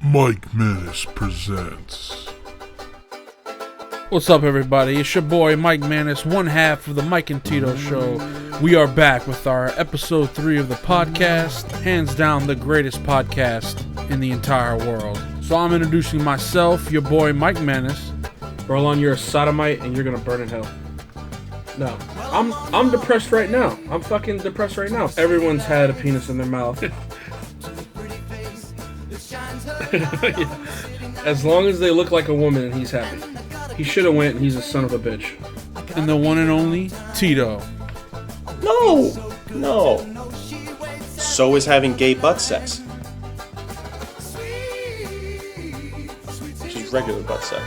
Mike Menace presents. What's up, everybody? It's your boy Mike Menace, one half of the Mike and Tido Show. We are back with our episode 3 of the podcast, hands down the greatest podcast in the entire world. So I'm introducing myself, your boy Mike Menace. Roland, you're a sodomite and you're gonna burn in hell. No. I'm depressed right now. I'm fucking depressed right now. Everyone's had a penis in their mouth. As long as they look like a woman and he's happy. He should have went and he's a son of a bitch. And the one and only Tito. No. So is having gay butt sex. Which is regular butt sex.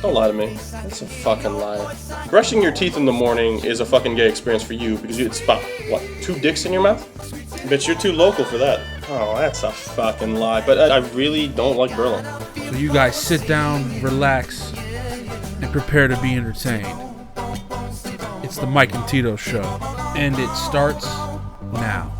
Don't lie to me. That's a fucking lie. Brushing your teeth in the morning is a fucking gay experience for you because it's about, what, 2 dicks in your mouth? Bitch, you're too local for that. Oh, that's a fucking lie. But I really don't like Berlin. So you guys sit down, relax, and prepare to be entertained. It's the Mike and Tido Show, and it starts now.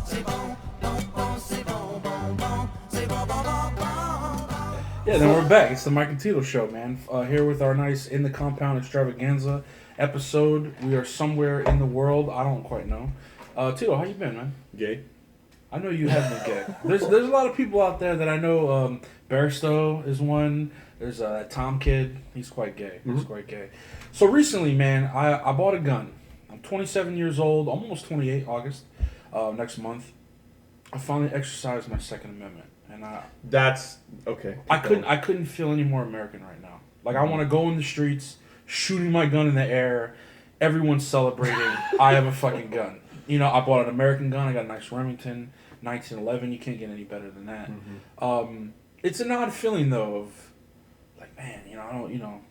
Yeah, then we're back. It's the Mike and Tido Show, man. Here with our nice In the Compound Extravaganza episode. We are somewhere in the world. I don't quite know. Tito, how you been, man? Gay? I know you have been gay. There's a lot of people out there that I know. Barstow is one. There's Tom Kid. He's quite gay. Mm-hmm. He's quite gay. So recently, man, I bought a gun. I'm 27 years old, almost 28, August, next month. I finally exercised my Second Amendment, and That's okay. I couldn't feel any more American right now. Like, I want to go in the streets, shooting my gun in the air. Everyone's celebrating. I have a fucking gun. You know, I bought an American gun. I got a nice Remington 1911. You can't get any better than that. Mm-hmm. It's an odd feeling, though, of, like, man, you know, I don't, you know,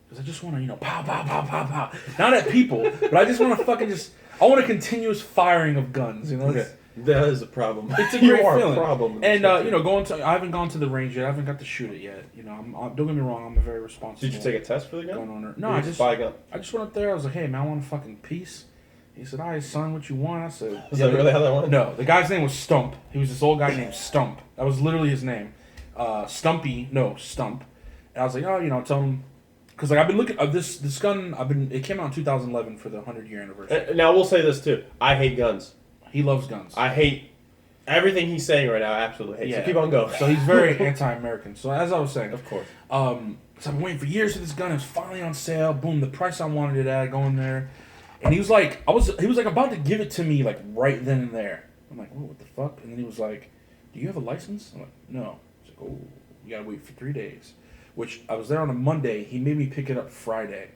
because I just want to, you know, pow, pow, pow, pow, pow. Not at people, but I just want to fucking I want a continuous firing of guns, you know? Okay. That is a problem. It's a great feeling. feeling. A problem. And, you know, I haven't gone to the range yet. I haven't got to shoot it yet. You know, don't get me wrong, I'm a very responsible. Did you take a test for the gun? Gun owner. No, I just went up there. I was like, hey, man, I want a fucking piece. He said, all right, son, what you want? I said... Is that really how that went? No, the guy's name was Stump. He was this old guy named Stump. That was literally his name. Stump. And I was like, oh, you know, tell him... Because, like, I've been looking... this gun, it came out in 2011 for the 100-year anniversary. Now, we'll say this, too. I hate guns. He loves guns. I hate everything he's saying right now. I absolutely hate. Yeah. So keep on going. So he's very anti-American. So as I was saying... Of course. So I've been waiting for years for this gun. It was finally on sale. Boom, the price I wanted it at. Go in there. And he was like, about to give it to me, like, right then and there. I'm like, what the fuck? And then he was like, do you have a license? I'm like, no. He's like, oh, you gotta wait for 3 days. Which, I was there on a Monday. He made me pick it up Friday.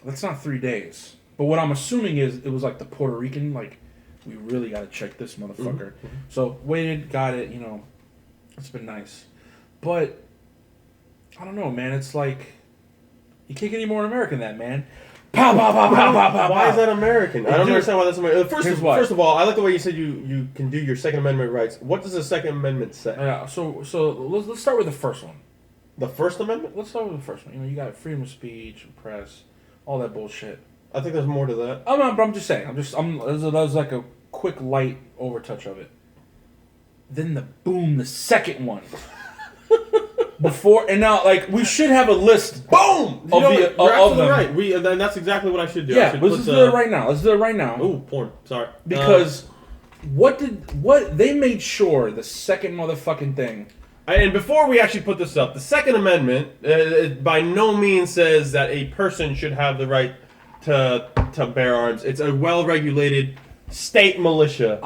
That's not 3 days. But what I'm assuming is, it was like the Puerto Rican, like, we really gotta check this motherfucker. Mm-hmm. So, waited, got it, you know. It's been nice. But, I don't know, man. It's like, you can't get any more American than that, man. Pow, pow, pow, pow, pow, pow. Why is that American? I don't understand why that's American. First of all, I like the way you said you can do your Second Amendment rights. What does the Second Amendment say? Yeah, so let's start with the first one. The First Amendment? Let's start with the first one. You know, you got freedom of speech and press, all that bullshit. I think there's more to that. I'm just saying. That was like a quick light overtouch of it. Then the second one. Before and now, like, we should have a list. Boom! You're absolutely right. And that's exactly what I should do. Yeah, let's do it right now. Let's do it right now. Ooh, porn. Sorry. Because they made sure the second motherfucking thing. And before we actually put this up, the Second Amendment by no means says that a person should have the right to bear arms. It's a well-regulated state militia.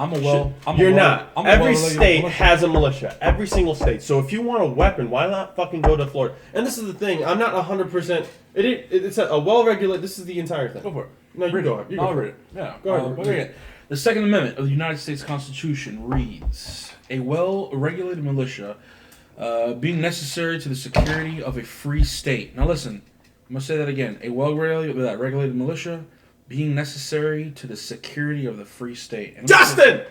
Every state has a militia. Every single state. So if you want a weapon, why not fucking go to Florida? And this is the thing. I'm not 100%. It's a well-regulated. This is the entire thing. Go for it. No, you go ahead. I'll read it. Yeah. Go ahead. The Second Amendment of the United States Constitution reads: a well-regulated militia, being necessary to the security of a free state. Now listen, I'm gonna say that again. A well-regulated militia, being necessary to the security of the free state. And Justin!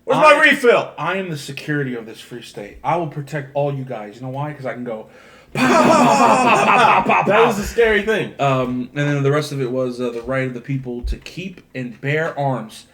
Where's my refill? I am the security of this free state. I will protect all you guys. You know why? Because I can go... That was a scary thing. And then the rest of it was the right of the people to keep and bear arms.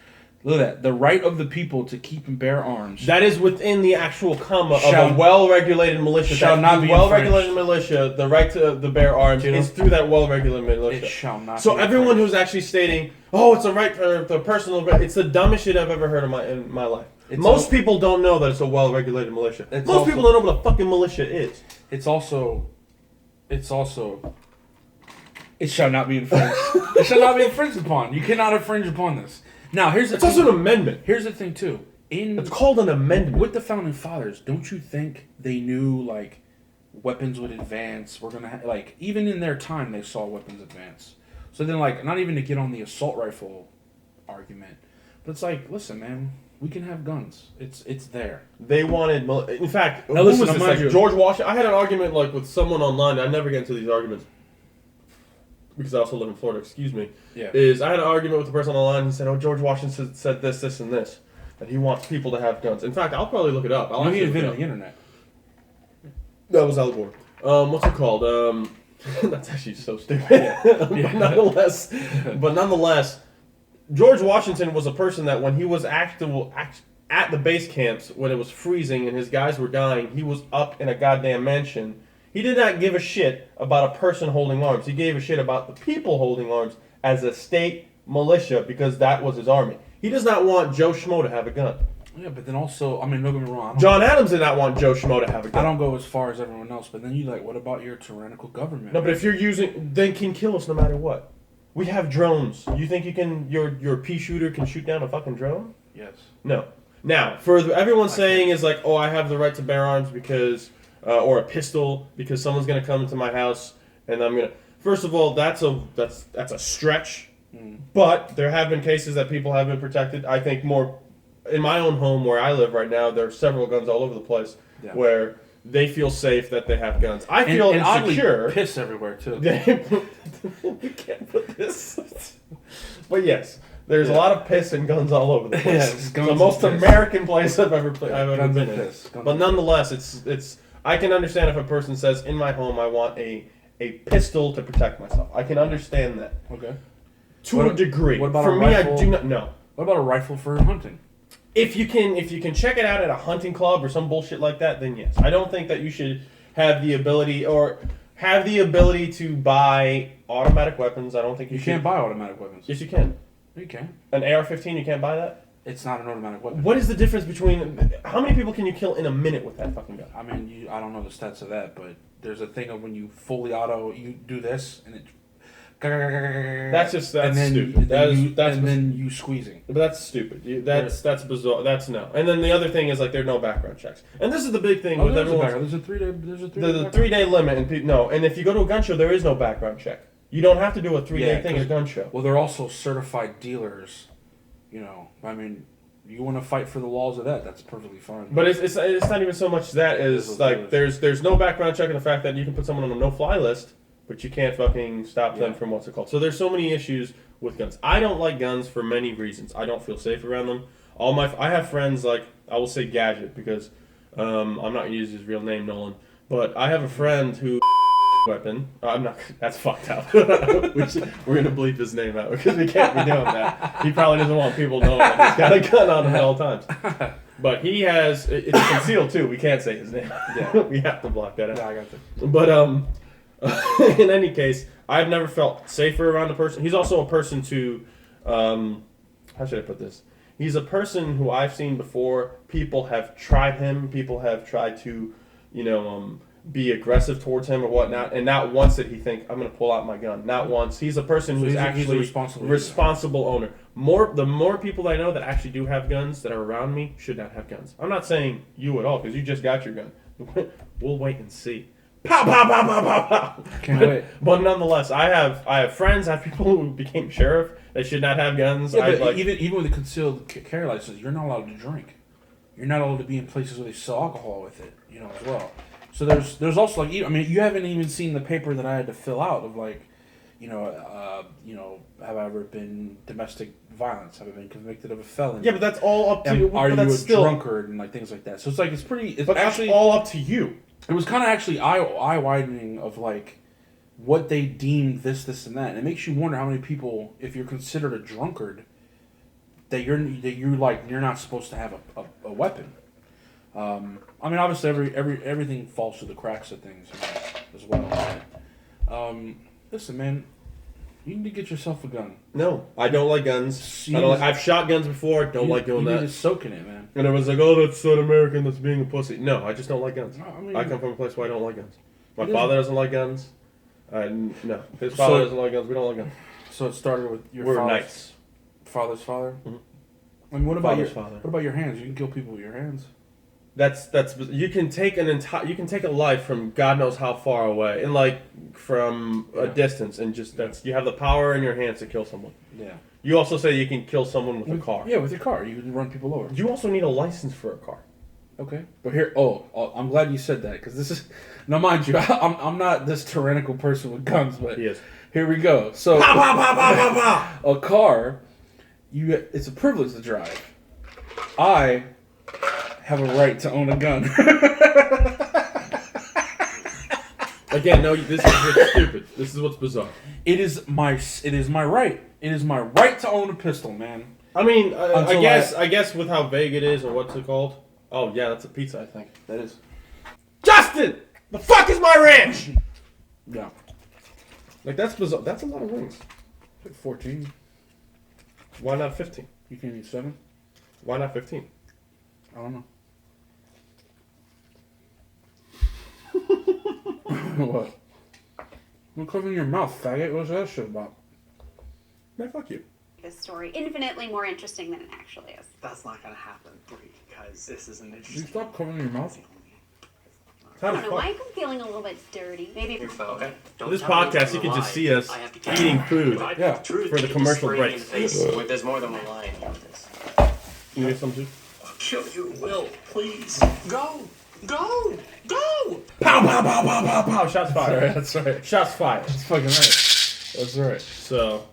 Look at that. The right of the people to keep and bear arms. That is within the actual comma of Shall- a well-regulated militia. shall That not the be well-regulated infringed. militia, the right to the bear arms, Tido? is through that well-regulated militia. It shall not So be everyone infringed. who's actually stating, "Oh, it's a right for the personal," it's the dumbest shit I've ever heard in my life. It's Most also- people don't know that it's a well-regulated militia. It's Most also- people don't know what a fucking militia is. It's also, it shall not be infringed. It shall not be infringed upon. You cannot infringe upon this. Now, here's the It's thing. also an amendment. Here's the thing too. It's called an amendment. With the founding fathers, don't you think they knew like weapons would advance? We're gonna like even in their time they saw weapons advance. So then like not even to get on the assault rifle argument, but it's like listen, man, we can have guns. It's there. They wanted, in fact, Now who listen, was I'll this? mind Like you- George Washington. I had an argument like with someone online. I never get into these arguments because I also live in Florida. Excuse me. Yeah. I had an argument with the person online. He said, "Oh, George Washington said this, this, and this. That he wants people to have guns." In fact, I'll probably look it up. I'll You know, he actually look it invented up. the internet. That was Al Gore. What's it called? That's actually so stupid. Yeah. but nonetheless, George Washington was a person that when he was at the base camps when it was freezing and his guys were dying, he was up in a goddamn mansion. He did not give a shit about a person holding arms. He gave a shit about the people holding arms as a state militia because that was his army. He does not want Joe Schmo to have a gun. Yeah, but then also, I mean, don't get me wrong. John Adams did not want Joe Schmo to have a I gun. don't go as far as everyone else, but then you like, what about your tyrannical government? No, but if you're using, they can kill us no matter what. We have drones. You think you can? Your pea shooter can shoot down a fucking drone? Yes. No. Now, everyone saying is like, oh, I have the right to bear arms because, or a pistol because someone's gonna come into my house and I'm gonna. First of all, that's a stretch. But there have been cases that people have been protected. I think more in my own home where I live right now, there are several guns all over the place where they feel safe that they have guns. I feel and oddly, insecure. piss everywhere too. We can't put this. But yes, there's a lot of piss and guns all over the place. Yeah, It's guns the most and piss. American place I've ever been Guns and in. piss. Guns But and nonetheless, it's. I can understand if a person says, "In my home, I want a pistol to protect myself." I can understand that Okay. to a degree. what about For a me, rifle? I do not know. What about a rifle for hunting? If you can check it out at a hunting club or some bullshit like that, then yes. I don't think that you should have the ability to buy automatic weapons. I don't think you should. Can't buy automatic weapons. Yes, you can. You can. An AR-15, you can't buy that? It's not an automatic weapon. What is the difference between... How many people can you kill in a minute with that fucking gun? I mean, I don't know the stats of that, but there's a thing of when you fully auto, you do this, and it... That's and then stupid. then you squeezing. But that's stupid. That's bizarre. That's no. And then the other thing is, like, there are no background checks. And this is the big thing with everyone. There's a 3-day. There's a 3-day. The 3-day limit. And no. And if you go to a gun show, there is no background check. You don't have to do a 3-day thing at a gun show. Well, they're also certified dealers. You know, I mean, you want to fight for the laws of that, that's perfectly fine. But it's not even so much that is like there's no background check in the fact that you can put someone on a no-fly list, but you can't fucking stop them from what's it called. So there's so many issues with guns. I don't like guns for many reasons. I don't feel safe around them. I have friends like I will say Gadget because I'm not gonna use his real name, Nolan, but I have a friend who weapon. I'm not. That's fucked up. We're gonna bleep his name out because we can't be doing that. He probably doesn't want people knowing that he's got a gun on him at all times. But he has. It's concealed too. We can't say his name. Yeah, we have to block that out. Yeah, I got that. But in any case, I've never felt safer around a person. He's also a person to. How should I put this? He's a person who I've seen before. People have tried him. People have tried to, be aggressive towards him or whatnot, and not once did he think, I'm going to pull out my gun. Not once. He's a person who's he's actually a responsible owner. The more people I know that actually do have guns that are around me should not have guns. I'm not saying you at all, because you just got your gun. We'll wait and see. Pow, pow, pow, pow, pow, pow. Can't wait. But nonetheless, I have friends, I have people who became sheriff. They should not have guns. Yeah, but even with a concealed carry license, you're not allowed to drink. You're not allowed to be in places where they sell alcohol with it, as well. So there's also I mean, you haven't even seen the paper that I had to fill out of have I ever been domestic violence? Have I been convicted of a felony? Yeah, but that's all up to you. Are you a drunkard and things like that? So it's it's but actually that's all up to you. It was kind of actually eye widening of what they deemed this, and that. And it makes you wonder how many people, if you're considered a drunkard, that you're not supposed to have a weapon. I mean, obviously, everything falls through the cracks of things as well. But, listen, man, you need to get yourself a gun. No, I don't like guns. I've shot guns before. Don't like doing that. You need to soak in it, man. And everyone's like, "Oh, that's so American. That's being a pussy." No, I just don't like guns. No, I mean, I come from a place where I don't like guns. My father doesn't like guns. No, his father doesn't like guns. We don't like guns. So it started with your father's father. Mm-hmm. I mean, what about your father? What about your hands? You can kill people with your hands. That's you can take you can take a life from God knows how far away, and like from a distance, and just you have the power in your hands to kill someone. Yeah. You also say you can kill someone with a car. Yeah, with your car, you can run people over. You also need a license for a car. Okay, but here, I'm glad you said that because this is now, mind you, I'm not this tyrannical person with guns, but He is. Here we go. So Pow, pow, pow, pow, pow, pow. a car, it's a privilege to drive. I have a right to own a gun. Again, no, this is what's stupid. This is what's bizarre. It is my right. It is my right to own a pistol, man. I mean, I guess with how vague it is, or what's it called? Oh yeah, that's a pizza, I think. That is. Justin, the fuck is my ranch? Yeah. Like that's bizarre. That's a lot of rings. Like 14. Why not 15? You can't eat 7. Why not 15? I don't know. What? Don't cover your mouth, faggot. What's that shit about? Man, fuck you. This story infinitely more interesting than it actually is. That's not gonna happen, Bree, because this isn't You interesting. stop covering your mouth. I don't know, Mike, I'm feeling a little bit dirty. Maybe Okay. Don't This tell me podcast, you to can just lie. see us I have to catch eating you. food. Yeah, Truth for the is commercial spraying you in breaks. the face. There's more than one lie about this. You need some too? Kill your will, please. Go! Go! Go! Pow, pow, pow, pow, pow, pow. Shots fired. That's right. Shots fired. That's fucking right. That's right. So,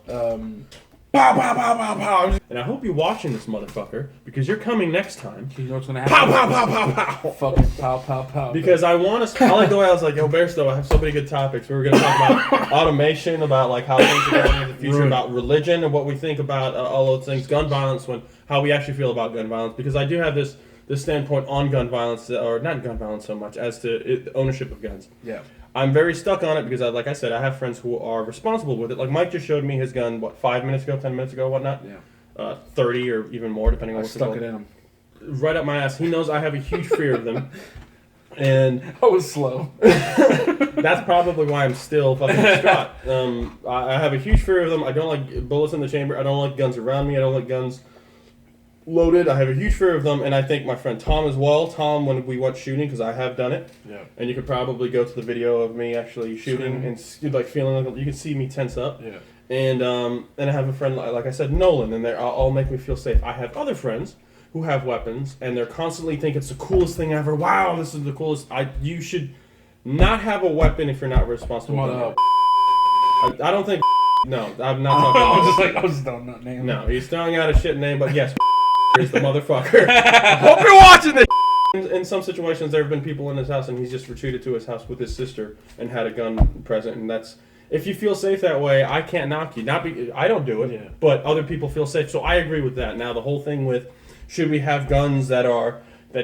Pow, pow, pow, pow, pow. and I hope you're watching this motherfucker, because you're coming next time. You know what's gonna Pow, happen? pow, pow, pow, pow. Fucking pow, pow, pow. Because I want to. I like the way I was like, yo, Bearstow, I have so many good topics. We were going to talk about automation, about like how things are going in the future, about religion, and what we think about all those things, gun violence, how we actually feel about gun violence. Because I do have this standpoint on gun violence, or not gun violence so much as to ownership of guns. Yeah. I'm very stuck on it because, like I said, I have friends who are responsible with it. Like Mike just showed me his gun, 5 minutes ago, 10 minutes ago, whatnot? Yeah. 30 or even more, depending on I what's stuck it in him. Right up my ass. He knows I have a huge fear of them. And I was slow. that's probably why I'm still fucking distraught. I have a huge fear of them. I don't like bullets in the chamber. I don't like guns around me. I don't like guns loaded. I have a huge fear of them, and I think my friend Tom as well. Tom, when we went shooting, because I have done it, Yeah. and you could probably go to the video of me actually shooting and like feeling like you can see me tense up. Yeah. And I have a friend like I said, Nolan, and they're all make me feel safe. I have other friends who have weapons, and they're constantly think it's the coolest thing ever. Wow, this is the coolest. You should not have a weapon if you're not responsible. I don't think. No, I'm not talking. I was just throwing that name. No, he's throwing out a shit name, but yes, is the motherfucker. I hope you're watching this. In some situations, there have been people in his house, and he's just retreated to his house with his sister and had a gun present, and that's. If you feel safe that way, I can't knock you. I don't do it, but other people feel safe, so I agree with that. Now, the whole thing with should we have guns that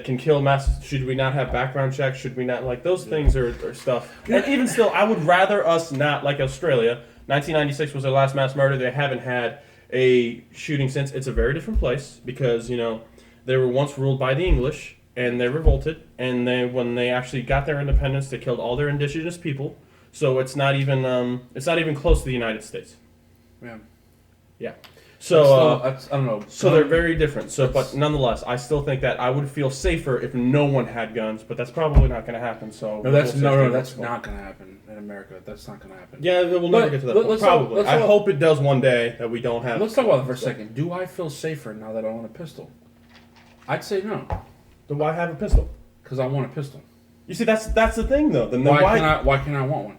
can kill mass? Should we not have background checks? Should we not like those things are stuff? And even still, I would rather us not like Australia. 1996 was their last mass murder. They haven't had a shooting since. It's a very different place because they were once ruled by the English and they revolted. And when they actually got their independence, they killed all their indigenous people. So it's not even close to the United States. Yeah. Yeah. So I don't know. So they're very different. So, but nonetheless, I still think that I would feel safer if no one had guns. But that's probably not going to happen. So that's not going to happen in America. That's not going to happen. Yeah, we'll never get to that point. Probably. I hope it does one day that we don't have. Let's talk about it for a second. Do I feel safer now that I own a pistol? I'd say no. Then why have a pistol? Because I want a pistol. You see, that's the thing though. Then why can't I want one?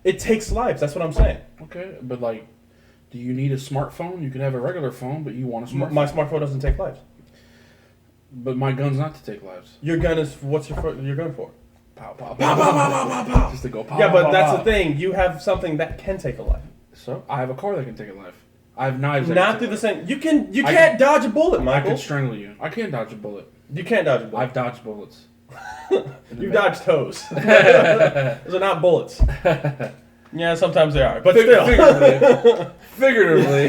It takes lives. That's what I'm saying. Okay, but like, do you need a smartphone? You can have a regular phone, but you want a smartphone. My smartphone doesn't take lives. But my gun's not to take lives. Your gun is what's your gun for? Pow pow pow pow pow pow pow pow. Just to go pow. Yeah, but pow, that's pow. the thing. You have something that can take a life. So I have a car that can take a life. I have knives. Not through the same. You can't dodge a bullet, I Michael. can strangle you. I can't dodge a bullet. You can't dodge a bullet. I've dodged bullets. You dodge toes. Those are not bullets. Yeah, sometimes they are, but still. Figuratively,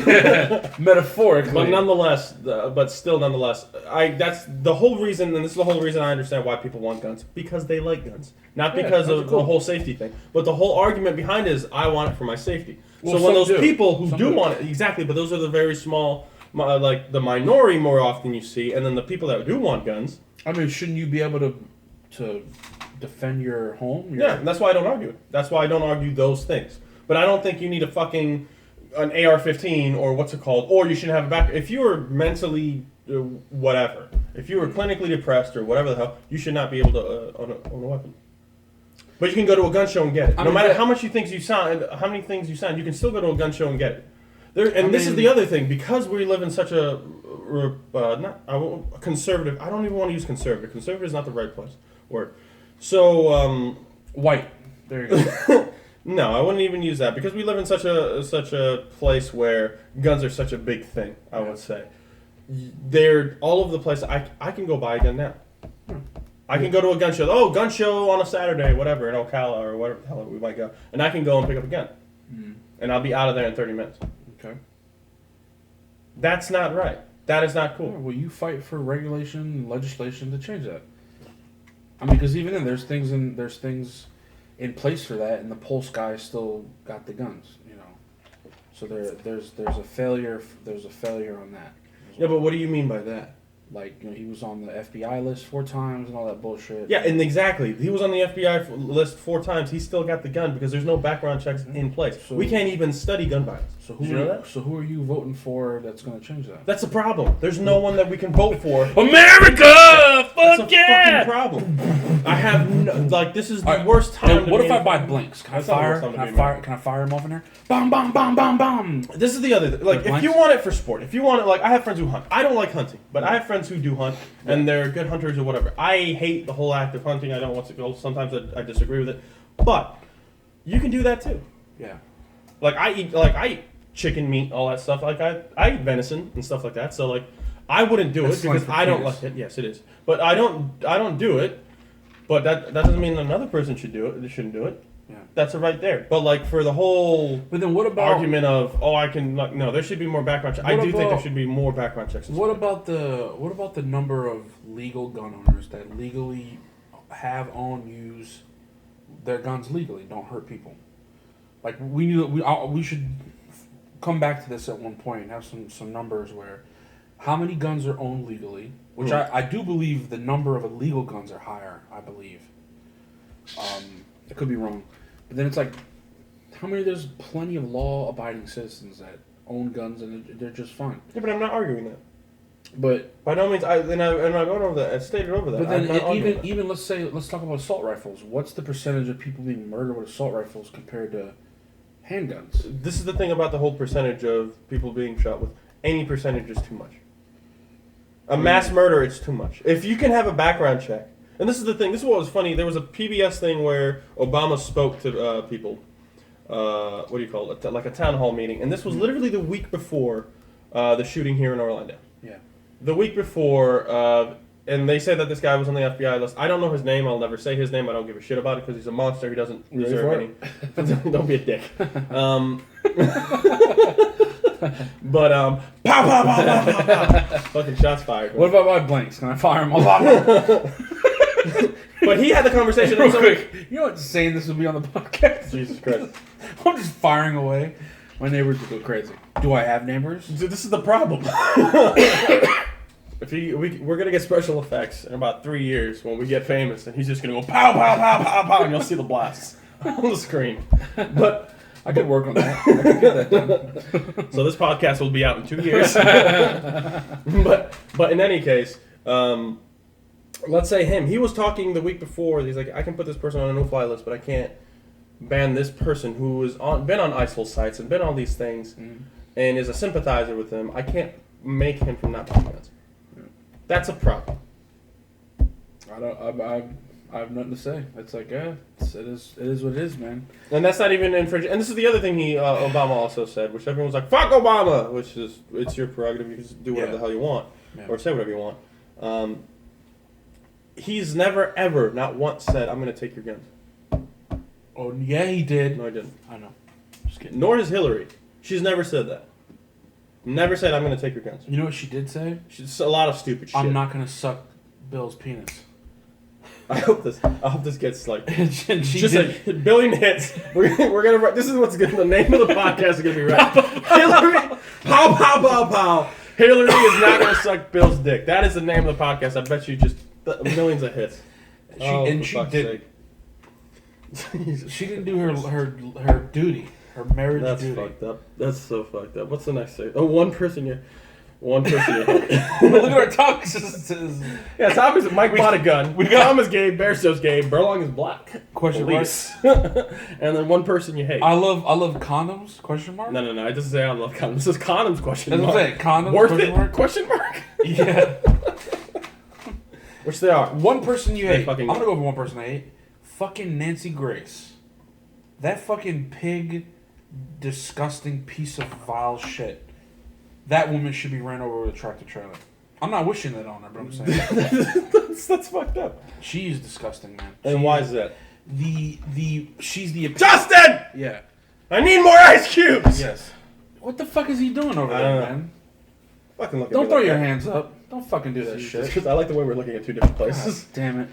metaphorically. But nonetheless, that's the whole reason, and this is the whole reason I understand why people want guns. Because they like guns. Not because of the whole safety thing. But the whole argument behind it is, I want it for my safety. Well, so when those do. people who Some do want it, exactly, but those are the very small, like the minority more often you see, and then the people that do want guns. I mean, shouldn't you be able to defend your home? Yeah, and that's why I don't argue it. That's why I don't argue those things. But I don't think you need an AR-15 or what's it called, or you shouldn't have a back. If you are mentally whatever, if you are clinically depressed or whatever the hell, you should not be able to own a weapon. But you can go to a gun show and get it. No matter how much you think you sign, how many things you sign, you can still go to a gun show and get it. This is the other thing, because we live in such a conservative. I don't even want to use conservative. Conservative is not the right word. So white. There you go. No, I wouldn't even use that, because we live in such a place where guns are such a big thing. I would say they're all over the place. I can go buy a gun now. I can go to a gun show. Oh, gun show on a Saturday, whatever, in Ocala or whatever the hell we might go, and I can go and pick up a gun, and I'll be out of there in 30 minutes. Okay. That's not right. That is not cool. Yeah, well, you fight for regulation and legislation to change that. I mean, because even then, there's things in place for that, and the Pulse guy still got the guns, you know. So there's a failure. There's a failure on that. Yeah, but what do you mean by that? Like, you know, he was on the FBI list 4 times and all that bullshit. Yeah, and exactly. He was on the FBI list 4 times. He still got the gun because there's no background checks in place. So we can't even study gun violence. So who are you voting for that's going to change that? That's the problem. There's no one that we can vote for. America! Fuck That's a fucking problem. I have this is the worst time. What if I buy blanks? Can I fire them off in there? Bam, bam, bam, bam, bam. This is the other thing. Like, if you want it for sport, if you want it, like, I have friends who hunt. I don't like hunting, but I have friends who do hunt, and they're good hunters or whatever. I hate the whole act of hunting. I don't want to go. Sometimes I disagree with it, but you can do that too. Yeah. Like, I eat chicken meat, all that stuff. Like, I eat venison and stuff like that. So, like, I wouldn't do it because I don't like it. Yes, it is. But I don't do it. But that doesn't mean another person should do it. They shouldn't do it. Yeah. That's right there. But, like, for the whole then what about argument of I can, like, no, there should be more background checks. I do think there should be more background checks. What about the number of legal gun owners that legally own, use their guns legally, don't hurt people? Like, we should come back to this at one point and have some numbers where how many guns are owned legally, which I do believe the number of illegal guns are higher, I believe. I could be wrong. But then it's like, how many? There's plenty of law-abiding citizens that own guns and they're just fine. Yeah, but I'm not arguing that. But by no means, I'm not going over that. I stated over that. But then even let's talk about assault rifles. What's the percentage of people being murdered with assault rifles compared to handguns? This is the thing about the whole percentage of people being shot with. Any percentage is too much. A mass murder, it's too much. If you can have a background check, and this is the thing. This is what was funny. There was a PBS thing where Obama spoke to people. What do you call it? Like a town hall meeting, and this was literally the week before the shooting here in Orlando. Yeah. The week before, and they said that this guy was on the FBI list. I don't know his name. I'll never say his name. I don't give a shit about it because he's a monster. He doesn't deserve any. Don't be a dick. But pow pow pow pow pow pow. Fucking shots fired. What about my blanks? Can I fire them all? But he had the conversation. Real quick, you know what saying this will be on the podcast? Jesus Christ. I'm just firing away. My neighbors will go crazy. Do I have neighbors? This is the problem. We're gonna get special effects in about 3 years when we get famous, and he's just gonna go pow pow pow pow pow, and you'll see the blasts on the screen. But I could work on that. I could get that done. So this podcast will be out in 2 years. but in any case, let's say him. He was talking the week before. He's like, I can put this person on a no-fly list, but I can't ban this person who has been on ISIL sites and been on these things and is a sympathizer with them. I can't make him from not buying guns. That's a problem. I have nothing to say. It's like, it's It is what it is, man. And that's not even infringing. And this is the other thing Obama also said, which everyone was like, "Fuck Obama," which is it's your prerogative. You can just do whatever the hell you want, or say whatever you want. He's never ever, not once, said, "I'm going to take your guns." Oh yeah, he did. No, I didn't. I know. Just kidding. Nor has Hillary. She's never said that. Never said, "I'm going to take your guns." You know what she did say? She's a lot of stupid shit. I'm not gonna suck Bill's penis. I hope this gets like And she just did. a billion hits. We're gonna. This is what's gonna. The name of the podcast is gonna be right. Hillary, pow pow pow pow. Hillary is not gonna suck Bill's dick. That is the name of the podcast. I bet you just millions of hits. She did. She didn't do her duty, her marriage That's duty. fucked up. That's so fucked up. What's the next thing? Oh, one person you Look at our topics. Yeah, topics. Mike bought a gun. Tom is gay. Bearstow's gay. Burlong is black. Question mark. And then one person you hate. I love condoms? Question mark. No. It doesn't say I love condoms. It says condoms? Question Doesn't mark. say condoms? Worth question it? mark? Question mark. Yeah. Which they are. One person you They hate. fucking I'm gonna go for one person I hate. Fucking Nancy Grace. That fucking pig, disgusting piece of vile shit. That woman should be ran over with a tractor trailer. I'm not wishing that on her, but I'm saying that's fucked up. she's disgusting, man. And why is that? She's the Justin! Yeah. I need more ice cubes! Yes. What the fuck is he doing over I there, don't know. man? Fucking look at Don't me throw like your that. hands up. Don't fucking do that shit. Because I like the way we're looking at two different places. God damn it.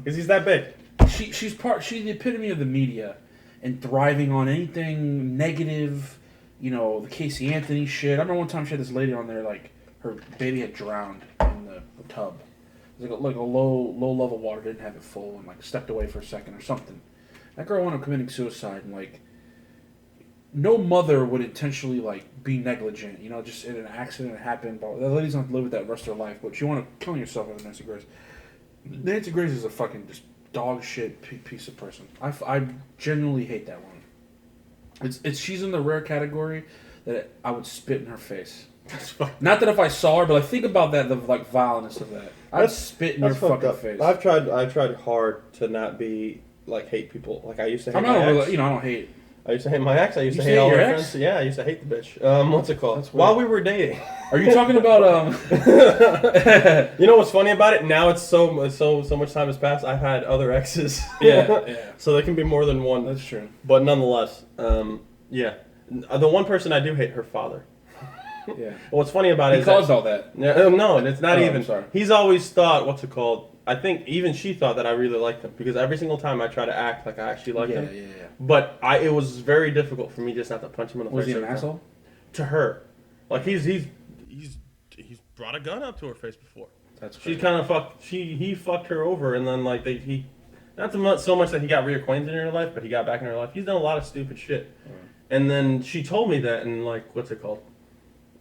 Because he's that big. She's the epitome of the media and thriving on anything negative. You know, the Casey Anthony shit. I remember one time she had this lady on there, like, her baby had drowned in the tub. It was like a low level water, didn't have it full, and, like, stepped away for a second or something. That girl wound up committing suicide, and, like, no mother would intentionally, like, be negligent. You know, just in an accident, it happened. But the lady's not to live with that the rest of her life, but you want to kill yourself with Nancy Grace. Nancy Grace is a fucking just dog shit piece of person. I genuinely hate that woman. She's in the rare category that I would spit in her face. Not that if I saw her, but like think about that, the like vileness of that. I'd spit in your fucking up. face. I've tried hard to not be like hate people. Like I used to hate I'm my not ex. really, I don't hate. I used to hate my ex. I used to You hate hate all your my ex? friends. Yeah, I used to hate the bitch. What's it called? That's weird. While we were dating. Are you talking about You know what's funny about it? Now it's so much time has passed. I've had other exes. Yeah. So there can be more than one. That's true. But nonetheless, yeah. The one person I do hate, her father. Yeah. What's funny about it He is caused all that. no, it's not Oh, even. I'm sorry. He's always thought, what's it called? I think even she thought that I really liked him because every single time I try to act like I actually liked him. Yeah. But it was very difficult for me just not to punch him in the Was face. he an every time. asshole? To her, like he's brought a gun up to her face before. That's She crazy. kind of fucked. He fucked her over, and then like he, not so much that he got reacquainted in her life, but he got back in her life. He's done a lot of stupid shit. And then she told me that, and like, what's it called?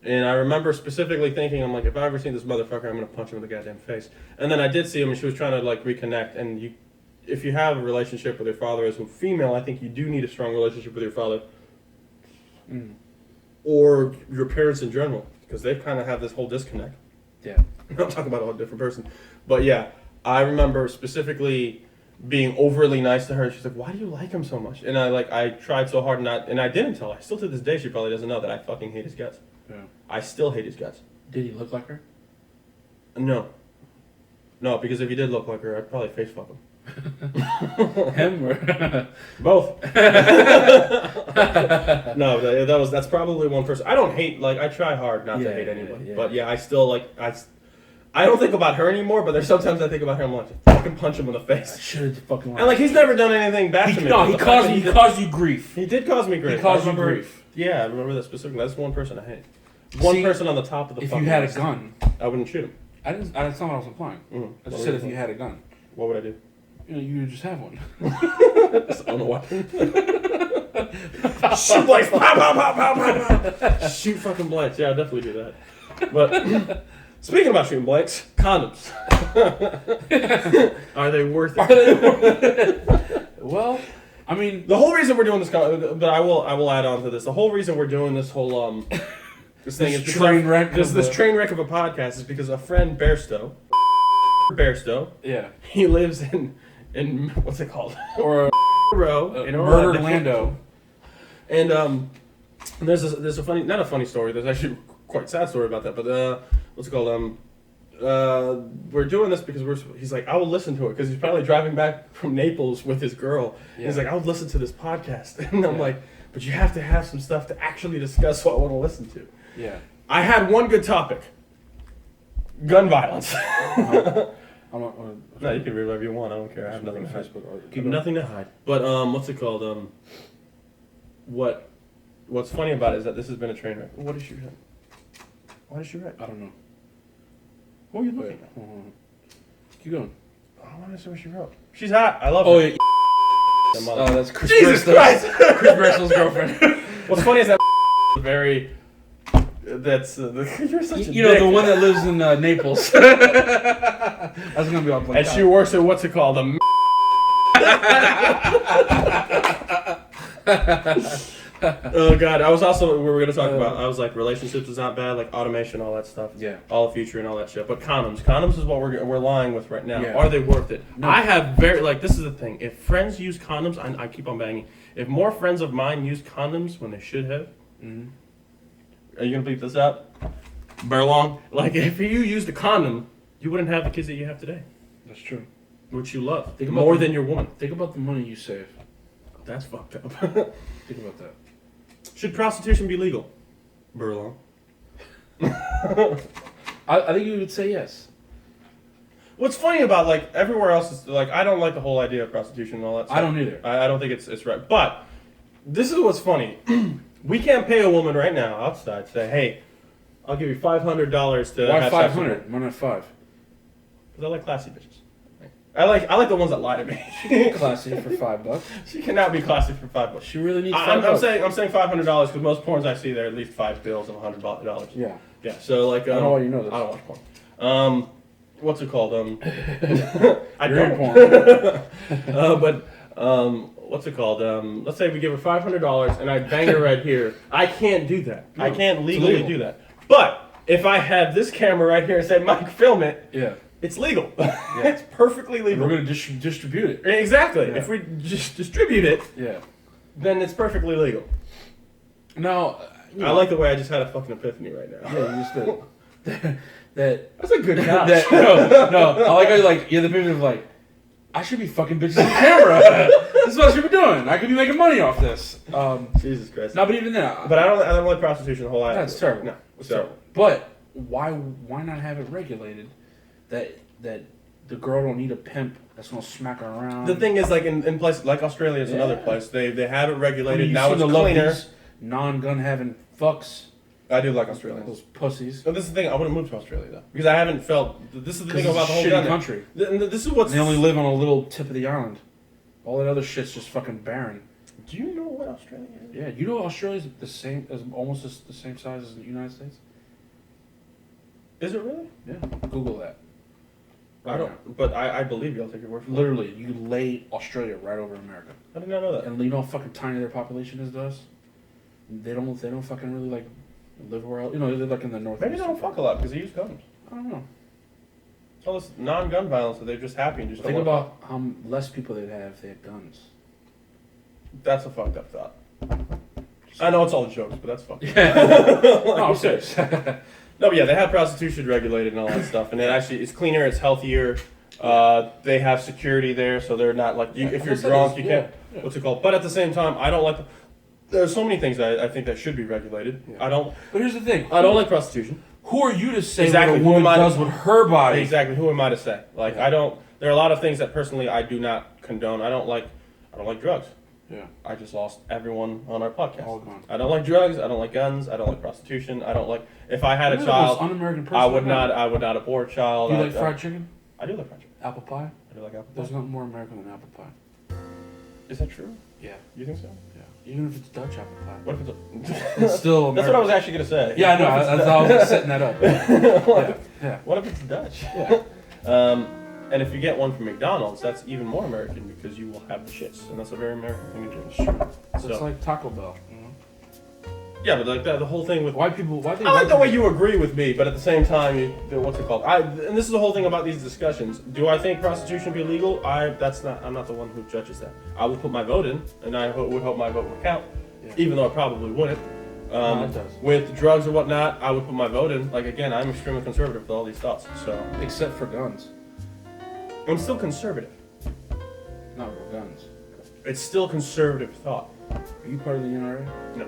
And I remember specifically thinking, I'm like, if I ever see this motherfucker, I'm gonna punch him in the goddamn face. And then I did see him, and she was trying to like reconnect. And if you have a relationship with your father as a female, I think you do need a strong relationship with your father, or your parents in general, because they kind of have this whole disconnect. Yeah. I'm talking about a whole different person, but yeah, I remember specifically being overly nice to her. She's like, "Why do you like him so much?" And I tried so hard not, and I didn't tell her. Still to this day, she probably doesn't know that I fucking hate his guts. Yeah. I still hate his guts. Did he look like her? No, because if he did look like her, I'd probably face fuck him. Him or Both. No, that's probably one person. I don't hate, like, I try hard not to hate anybody, yeah. but yeah, I still like I don't think about her anymore, but there's sometimes I think about her. I'm like, fucking punch him in the I face. should have fucking. And like, he's never done anything bad to me. No, but he the fact that caused you grief. He did cause me grief. He caused I you remember- grief. Yeah, I remember that specifically. That's one person I hate. One See, person on the top of the. If fucking you had a list. gun, I wouldn't shoot him. that's not what I was implying. I just said if you had a gun, What would I do? you know, you would just have one. Just own a weapon. Shoot blanks. Pow, pow, pow, pow, pow, pow. Shoot fucking blanks. Yeah, I'd definitely do that. But speaking about shooting blanks, condoms. Are they worth it? Well, I mean, The whole reason we're doing this, but I will add on to this. The whole reason we're doing this whole this thing is train wreck. this train wreck of a podcast is because a friend Bearstow, yeah, he lives in what's it called? or row in Murdered Lando. And there's a funny, not a funny story. There's actually quite sad story about that. But what's it called? We're doing this because he's like, I will listen to it because he's probably driving back from Naples with his girl. Yeah. He's like, I would listen to this podcast, and I'm like, but you have to have some stuff to actually discuss what I want to listen to. Yeah. I had one good topic: gun violence. No, you can read whatever you want. I don't care. I have nothing to hide. Keep nothing to hide. But what's it called? What's funny about it is that this has been a train wreck. What is she wreck? Why is she wreck? I don't know. What are you looking at? Keep going. I want to see what she wrote. She's hot. I love her. Oh, yeah. Oh, that's Chris Jesus Bristol's, Christ! Chris Bristol's girlfriend. What's funny is that very. That's you're such a you know, dick. the one that lives in Naples. That's gonna be all blanked And out. she works at what's it called? Oh God! I was also we were gonna talk about. I was like, relationships is not bad, like automation, all that stuff. Yeah. All the future and all that shit. But condoms is what we're lying with right now. Yeah. Are they worth it? No. I have this is the thing. If friends use condoms, I keep on banging. If more friends of mine use condoms when they should have, are you gonna bleep this out? Burlong. Like if you used a condom, you wouldn't have the kids that you have today, That's true. which you love Think about more than your woman. Think about the money you save. That's fucked up. Think about that. Should prostitution be legal? Burlong. I think you would say yes. What's funny about like everywhere else is like I don't like the whole idea of prostitution and all that stuff. I don't either. I don't think it's right. But this is what's funny. We can't pay a woman right now outside say, hey, I'll give you $500 to Why have sex with me. 500? Why not 5? Because I like classy bitches. I like the ones that lie to me. Classy for $5. She cannot be classy for $5. She really needs $5. I'm saying $500 because most porns I see there are at least 5 bills of $100. Yeah. Yeah. So like I don't know why you know this. I don't watch porn. What's it called? I You're in don't. porn. What's it called? Let's say we give her $500 and I bang her right here. I can't do that. No, I can't legally illegal. do that. But if I have this camera right here and say, Mike, film it, Yeah. it's legal. It's perfectly legal. We're going to distribute it. Exactly. Yeah. If we just distribute it, Yeah. then it's perfectly legal. Now, I like the way I just had a fucking epiphany right now. Yeah, you just did. That's a good couch. No. I like how you're the picture of like, I should be fucking bitches on camera. This is what I should be doing. I could be making money off this. Jesus Christ. No, but even then. But I don't like prostitution the whole life. That's terrible. No. It's So terrible. But why not have it regulated that the girl don't need a pimp that's gonna smack her around? the thing is, like in places like Australia is another place. They have it regulated. You Now seem it's to love cleaner. these non-gun having fucks. I do like Australia. Those pussies. But this is the thing. I wouldn't move to Australia though because I haven't felt. This is the thing It's about the a whole shitty gun. country. This is what's. They only live on a little tip of the island. All that other shit's just fucking barren. Do you know what Australia is? Yeah, you know Australia's the same, almost the same size as the United States. Is it really? Yeah, Google that. I don't. But I believe you. I'll take your word for it. Literally, you lay Australia right over America, I did not know that. and you know how fucking tiny their population is to us. They don't fucking really like live where else. You know, they're like in the north. Maybe they don't fuck a lot because they use guns. I don't know. It's all this non-gun violence that they're just happy and just Think don't wanna about how less people they'd have if they had guns. fuck. That's a fucked up thought. I know it's all jokes, but that's fucked up. Yeah. No, I'm serious. No, but yeah, they have prostitution regulated and all that stuff, and it's cleaner, it's healthier. They have security there, so they're not like if you're drunk, you can't. Yeah. What's it called? But at the same time, I don't like. There's so many things that I think that should be regulated. Yeah. I don't. But here's the thing. I don't like prostitution. Who are you to say Exactly, what a who woman am I to- does with her body? Exactly. Who am I to say? Like Yeah. I don't. There are a lot of things that personally I do not condone. I don't like drugs. Yeah. I just lost everyone on our podcast. All gone. I don't like drugs. I don't like guns. I don't like prostitution. I don't like. If I had a You're child, the most un-American person I would I've met. not. I would not abort a child. Do you I- like fried chicken? I do like fried chicken. Apple pie? I do like apple pie. There's nothing more American than apple pie. Is that true? Yeah. You think so? Yeah. Even if it's Dutch apple pie. What if it's It's still American. That's what I was actually gonna say. Yeah, I know. What if That's how I was setting that up. Yeah. What if it's Dutch? Yeah. And if you get one from McDonald's, that's even more American because you will have the shits, and that's a very American thing to do. It's true. So- It's like Taco Bell. You know? Yeah, but like the whole thing with Why people? Why they? I like the way you agree with me, but at the same time, what's it called? And this is the whole thing about these discussions. Do I think prostitution should be legal? I'm not the one who judges that. I would put my vote in, and I would hope my vote would count, even though I probably wouldn't. No, it does. With drugs or whatnot, I would put my vote in. Like again, I'm extremely conservative with all these thoughts, so Except for guns. I'm still conservative. Not for guns. It's still conservative thought. Are you part of the NRA? No,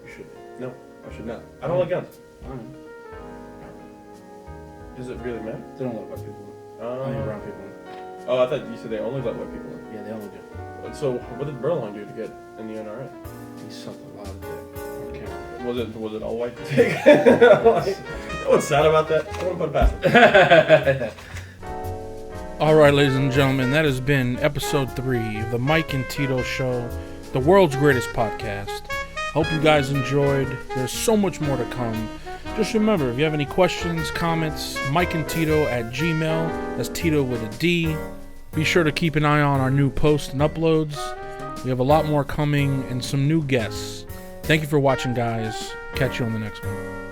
You should be. no, I should not. I don't like guns. I am. Does it really matter? They don't let white people in. I ain't around people. Oh, I thought you said they only let white people in. Yeah, they only do. So what did Burlong do to get in the NRA? He sucked a lot of dick on camera. Was it all white dick? Like, what's sad about that? I want to put it past it. All right, ladies and gentlemen, that has been episode 3 of the Mike and Tido Show, the world's greatest podcast. Hope you guys enjoyed. There's so much more to come. Just remember, if you have any questions, comments, MikeAndTido@gmail.com. That's Tito with a D. Be sure to keep an eye on our new posts and uploads. We have a lot more coming and some new guests. Thank you for watching, guys. Catch you on the next one.